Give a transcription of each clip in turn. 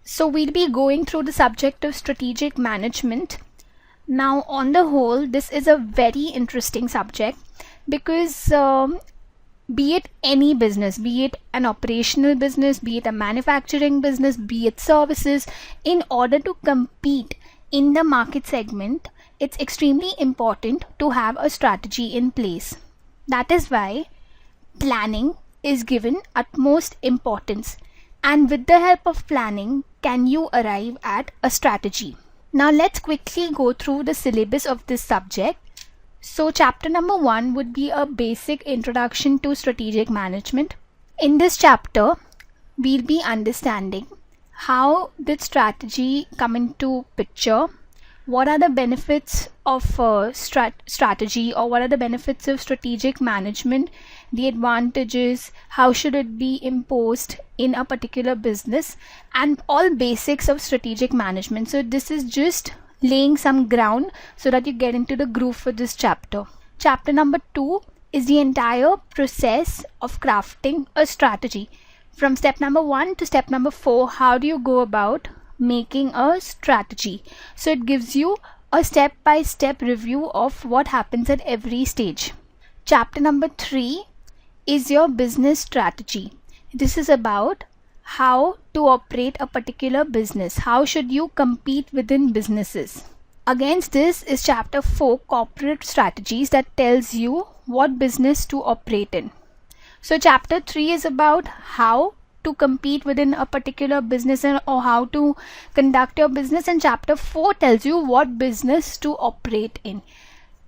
So we'll be going through the subject of strategic management. Now, on the whole, this is a very interesting subject because be it any business, be it an operational business, be it a manufacturing business, be it services, in order to compete in the market segment, it's extremely important to have a strategy in place. That is why planning is given utmost importance. And with the help of planning, can you arrive at a strategy? Now let's quickly go through the syllabus of this subject. So chapter number 1 would be a basic introduction to strategic management. In this chapter, we'll be understanding how did strategy come into picture, what are the benefits of strategy, or what are the benefits of strategic management, the advantages, how should it be imposed in a particular business, and all basics of strategic management. So this is just laying some ground so that you get into the groove for this chapter. Chapter number 2 is the entire process of crafting a strategy. From step number 1 to step number 4, how do you go about making a strategy? So it gives you a step-by-step review of what happens at every stage. Chapter number 3 is your business strategy. This is about how to operate a particular business. How should you compete within businesses? Against this is chapter 4, corporate strategies, that tells you what business to operate in. So chapter 3 is about how to compete within a particular business or how to conduct your business, and chapter 4 tells you what business to operate in.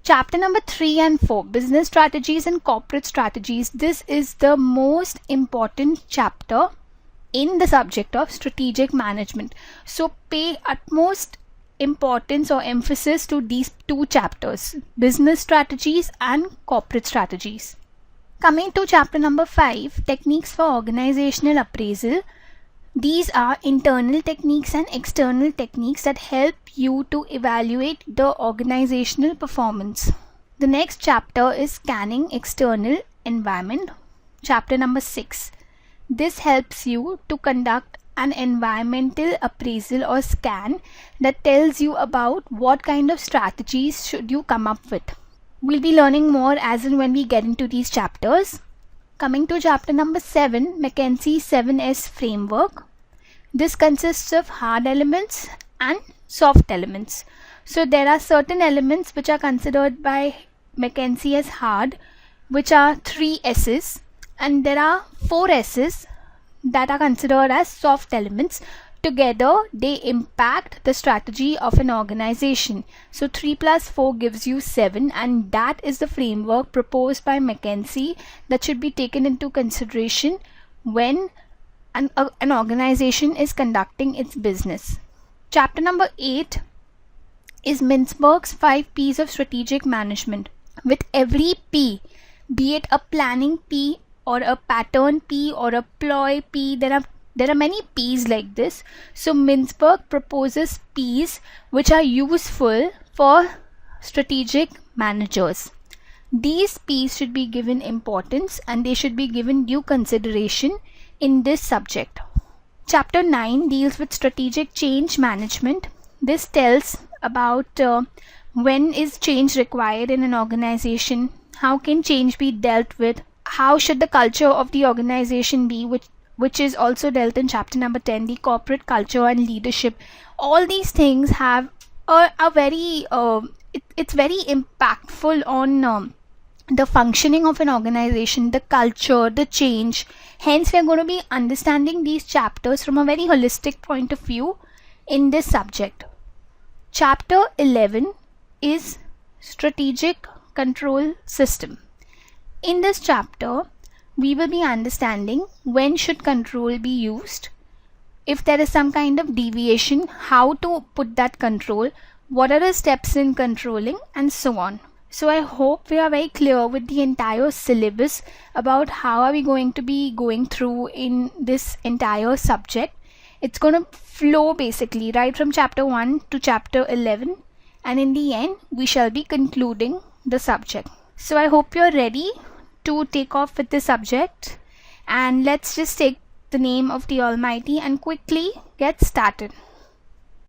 Chapter number 3 and 4, business strategies and corporate strategies. This is the most important chapter in the subject of strategic management. So pay utmost importance or emphasis to these two chapters, business strategies and corporate strategies. Coming to chapter number 5, techniques for organizational appraisal. These are internal techniques and external techniques that help you to evaluate the organizational performance. The next chapter is scanning external environment. Chapter number 6. This helps you to conduct an environmental appraisal or scan that tells you about what kind of strategies should you come up with. We'll be learning more as and when we get into these chapters. Coming to chapter number 7, Mckenzie 7S framework. This consists of hard elements and soft elements. So there are certain elements which are considered by Mckenzie as hard, which are 3 S's, and there are 4 S's that are considered as soft elements. Together they impact the strategy of an organization. So 3 plus 4 gives you 7, and that is the framework proposed by Mckenzie that should be taken into consideration when an organization is conducting its business. Chapter number 8 is Mintzberg's 5 P's of strategic management. With every P, be it a planning P or a pattern P or a ploy P, there are many P's like this. So Mintzberg proposes P's which are useful for strategic managers. These P's should be given importance and they should be given due consideration in this subject. Chapter 9 deals with strategic change management. This tells about when is change required in an organization, how can change be dealt with, how should the culture of the organization be, which is also dealt in chapter number 10, the corporate culture and leadership. All these things have a very it's very impactful on the functioning of an organization, the culture, the change. Hence we are going to be understanding these chapters from a very holistic point of view in this subject. Chapter 11 is strategic control system. In this chapter we will be understanding when should control be used, if there is some kind of deviation, how to put that control, what are the steps in controlling, and so on. So I hope we are very clear with the entire syllabus about how are we going to be going through in this entire subject. It's going to flow basically right from chapter 1 to chapter 11, and in the end we shall be concluding the subject. So I hope you're ready to take off with this subject, and let's just take the name of the Almighty and quickly get started.